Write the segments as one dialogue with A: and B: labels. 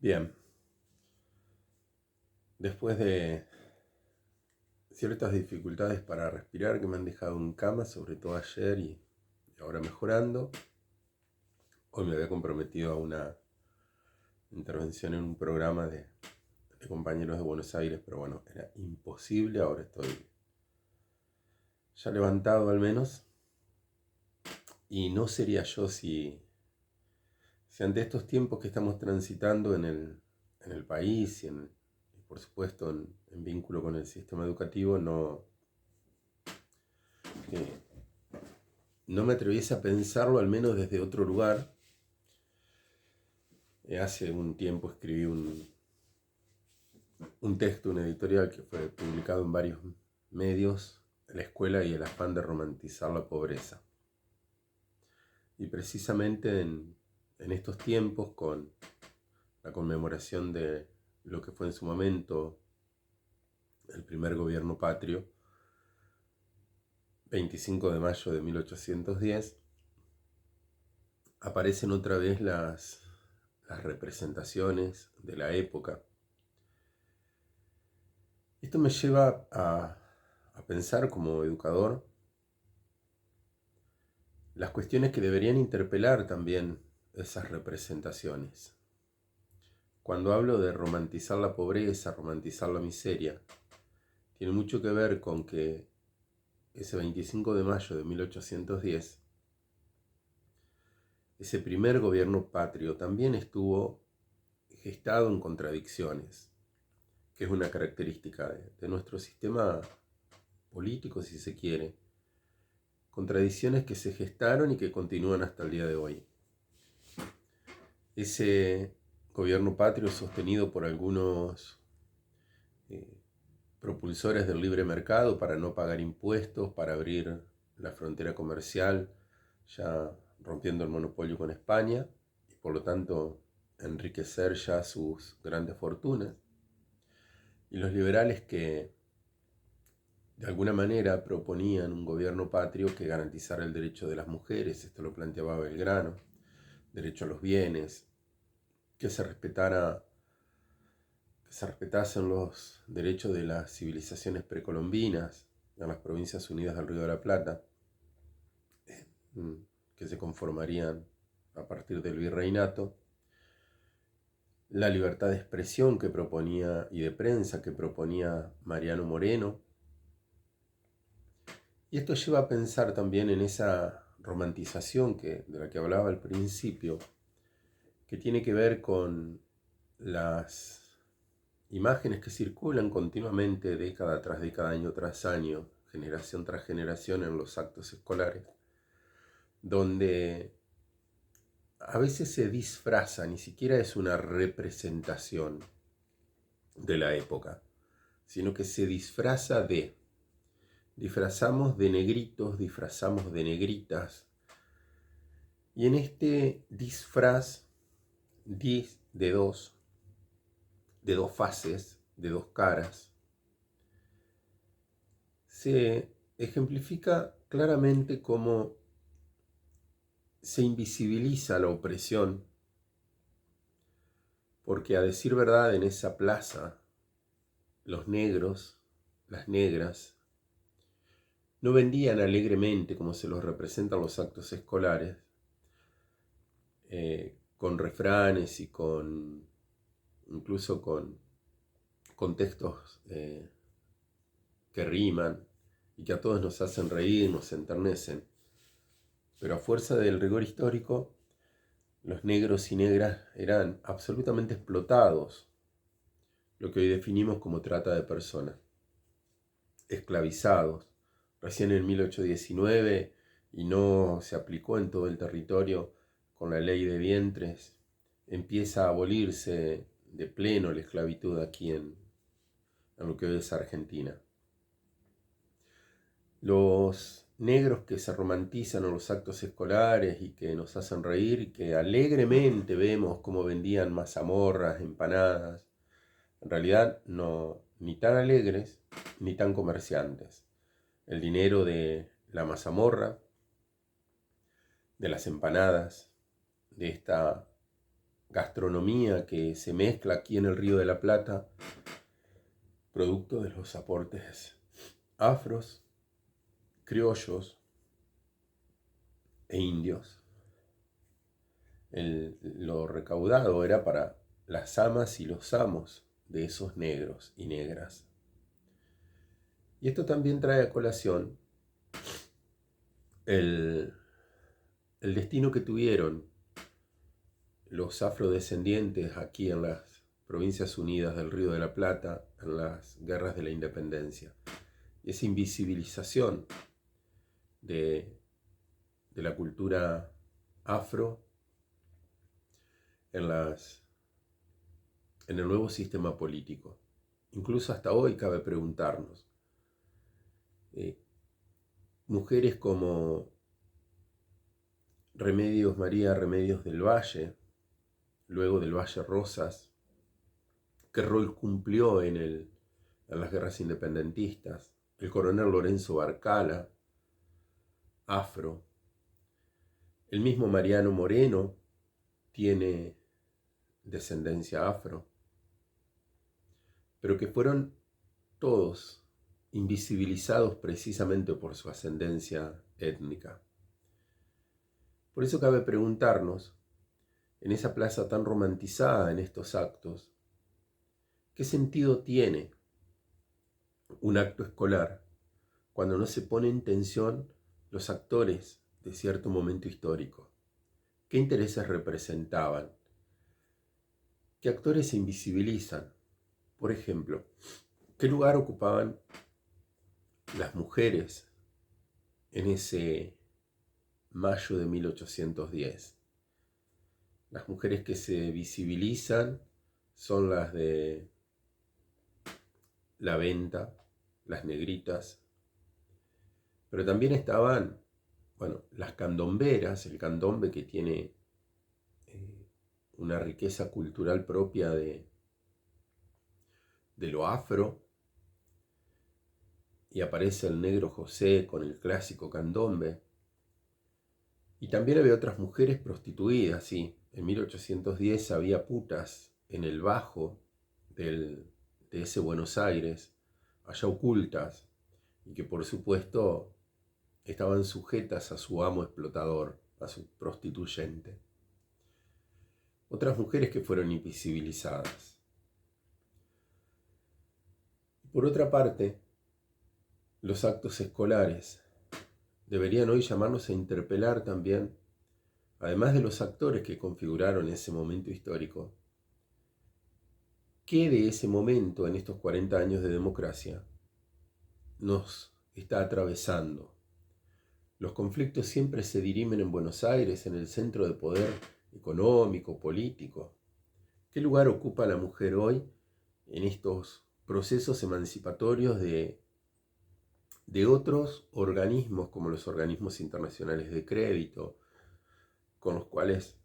A: Bien, después de ciertas dificultades para respirar que me han dejado en cama, sobre todo ayer y ahora mejorando, hoy me había comprometido a una intervención en un programa de compañeros de Buenos Aires, pero bueno, era imposible, ahora estoy ya levantado al menos, y no sería yo si ante estos tiempos que estamos transitando en el país y por supuesto en vínculo con el sistema educativo, eh, no me atreviese a pensarlo, al menos desde otro lugar. Hace un tiempo escribí un texto, un editorial que fue publicado en varios medios, La escuela y el afán de romantizar la pobreza. Y precisamente en estos tiempos, con la conmemoración de lo que fue en su momento el primer gobierno patrio, 25 de mayo de 1810, aparecen otra vez las representaciones de la época. Esto me lleva a pensar como educador las cuestiones que deberían interpelar también esas representaciones. Cuando hablo de romantizar la pobreza, romantizar la miseria, tiene mucho que ver con que ese 25 de mayo de 1810, ese primer gobierno patrio también estuvo gestado en contradicciones, que es una característica de nuestro sistema político, si se quiere. Contradicciones que se gestaron y que continúan hasta el día de hoy. Ese gobierno patrio sostenido por algunos propulsores del libre mercado para no pagar impuestos, para abrir la frontera comercial, ya rompiendo el monopolio con España, y por lo tanto enriquecer ya sus grandes fortunas. Y los liberales que de alguna manera proponían un gobierno patrio que garantizara el derecho de las mujeres, esto lo planteaba Belgrano, derecho a los bienes, que se respetasen los derechos de las civilizaciones precolombinas en las Provincias Unidas del Río de la Plata, que se conformarían a partir del virreinato, la libertad de expresión que proponía y de prensa que proponía Mariano Moreno. Y esto lleva a pensar también en esa romantización de la que hablaba al principio, que tiene que ver con las imágenes que circulan continuamente década tras década, año tras año, generación tras generación en los actos escolares, donde a veces se disfraza, ni siquiera es una representación de la época, sino que se disfrazamos de negritos, disfrazamos de negritas, y en este disfraz de dos faces, de dos caras, se ejemplifica claramente cómo se invisibiliza la opresión, porque a decir verdad en esa plaza, los negros, las negras, no vendían alegremente como se los representan los actos escolares, con refranes y incluso con textos que riman y que a todos nos hacen reír, nos enternecen. Pero a fuerza del rigor histórico, los negros y negras eran absolutamente explotados, lo que hoy definimos como trata de personas, esclavizados. Recién en 1819, y no se aplicó en todo el territorio con la ley de vientres, empieza a abolirse de pleno la esclavitud aquí en lo que hoy es Argentina. Los negros que se romantizan en los actos escolares y que nos hacen reír, y que alegremente vemos cómo vendían mazamorras, empanadas, en realidad no, ni tan alegres ni tan comerciantes. El dinero de la mazamorra, de las empanadas, de esta gastronomía que se mezcla aquí en el Río de la Plata, producto de los aportes afros, criollos e indios. Lo recaudado era para las amas y los amos de esos negros y negras. Y esto también trae a colación el destino que tuvieron los afrodescendientes aquí en las Provincias Unidas del Río de la Plata, en las guerras de la independencia. Y esa invisibilización de la cultura afro en el nuevo sistema político. Incluso hasta hoy cabe preguntarnos, mujeres como María Remedios del Valle, luego del Valle Rosas, ¿qué rol cumplió en las guerras independentistas? El coronel Lorenzo Barcala, afro. El mismo Mariano Moreno tiene descendencia afro, pero que fueron todos invisibilizados precisamente por su ascendencia étnica. Por eso cabe preguntarnos, en esa plaza tan romantizada en estos actos, ¿qué sentido tiene un acto escolar cuando no se pone en tensión los actores de cierto momento histórico? ¿Qué intereses representaban? ¿Qué actores se invisibilizan? Por ejemplo, ¿qué lugar ocupaban las mujeres en ese mayo de 1810? Las mujeres que se visibilizan son las de la venta, las negritas, pero también estaban, las candomberas, el candombe que tiene una riqueza cultural propia de lo afro, y aparece el negro José con el clásico candombe. Y también había otras mujeres prostituidas, sí. En 1810 había putas en el Bajo de ese Buenos Aires, allá ocultas, y que por supuesto estaban sujetas a su amo explotador, a su prostituyente. Otras mujeres que fueron invisibilizadas. Por otra parte, los actos escolares deberían hoy llamarnos a interpelar también, además de los actores que configuraron ese momento histórico, ¿qué de ese momento en estos 40 años de democracia nos está atravesando? Los conflictos siempre se dirimen en Buenos Aires, en el centro de poder económico, político. ¿Qué lugar ocupa la mujer hoy en estos procesos emancipatorios de otros organismos como los organismos internacionales de crédito, con los cuales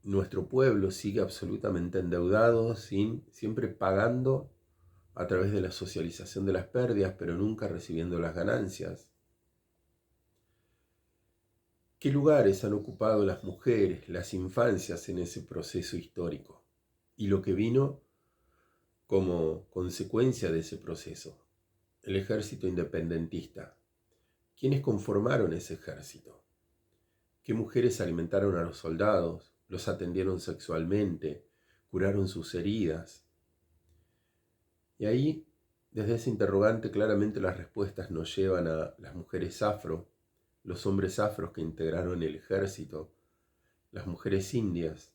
A: nuestro pueblo sigue absolutamente endeudado, siempre pagando a través de la socialización de las pérdidas, pero nunca recibiendo las ganancias? ¿Qué lugares han ocupado las mujeres, las infancias en ese proceso histórico? Y lo que vino como consecuencia de ese proceso, el ejército independentista. ¿Quiénes conformaron ese ejército? ¿Qué mujeres alimentaron a los soldados, los atendieron sexualmente, curaron sus heridas? Y ahí, desde ese interrogante, claramente las respuestas nos llevan a las mujeres afro, los hombres afros que integraron el ejército, las mujeres indias,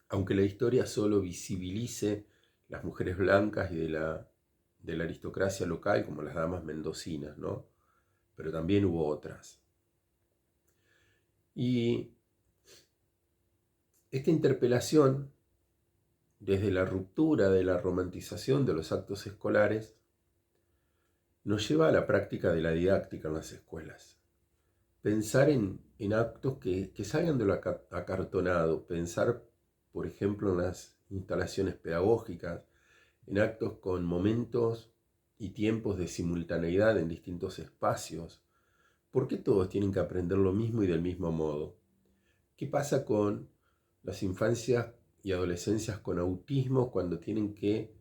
A: aunque la historia solo visibilice las mujeres blancas y de la aristocracia local, como las damas mendocinas, ¿no? Pero también hubo otras. Y esta interpelación, desde la ruptura de la romantización de los actos escolares, nos lleva a la práctica de la didáctica en las escuelas. Pensar en actos que salgan de lo acartonado, pensar, por ejemplo, en las instalaciones pedagógicas, en actos con momentos y tiempos de simultaneidad en distintos espacios. ¿Por qué todos tienen que aprender lo mismo y del mismo modo? ¿Qué pasa con las infancias y adolescencias con autismo cuando tienen que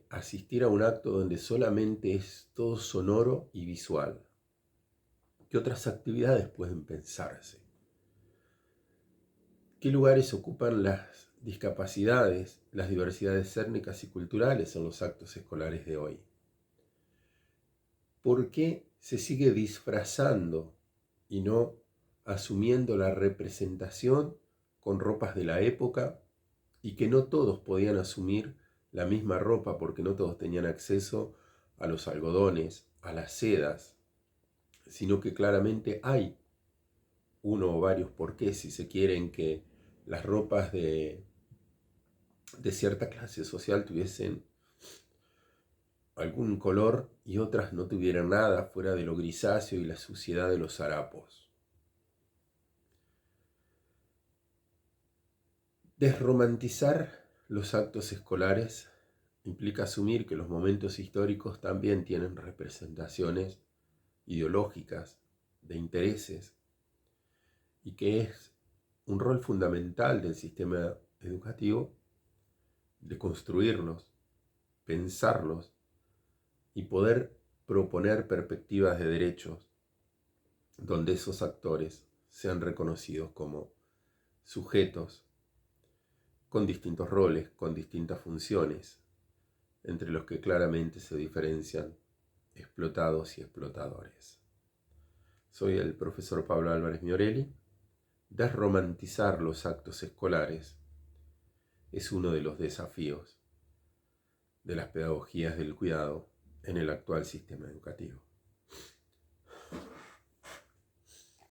A: asistir a un acto donde solamente es todo sonoro y visual. ¿Qué otras actividades pueden pensarse? ¿Qué lugares ocupan las discapacidades, las diversidades étnicas y culturales en los actos escolares de hoy? ¿Por qué se sigue disfrazando y no asumiendo la representación con ropas de la época y que no todos podían asumir la misma ropa porque no todos tenían acceso a los algodones, a las sedas, sino que claramente hay uno o varios porqués, si se quieren, que las ropas de cierta clase social tuviesen algún color y otras no tuvieran nada fuera de lo grisáceo y la suciedad de los harapos. Desromantizar los actos escolares implica asumir que los momentos históricos también tienen representaciones ideológicas, de intereses, y que es un rol fundamental del sistema educativo de construirlos, pensarlos y poder proponer perspectivas de derechos donde esos actores sean reconocidos como sujetos con distintos roles, con distintas funciones, entre los que claramente se diferencian explotados y explotadores. Soy el profesor Pablo Álvarez Miorelli. Desromantizar los actos escolares es uno de los desafíos de las pedagogías del cuidado en el actual sistema educativo.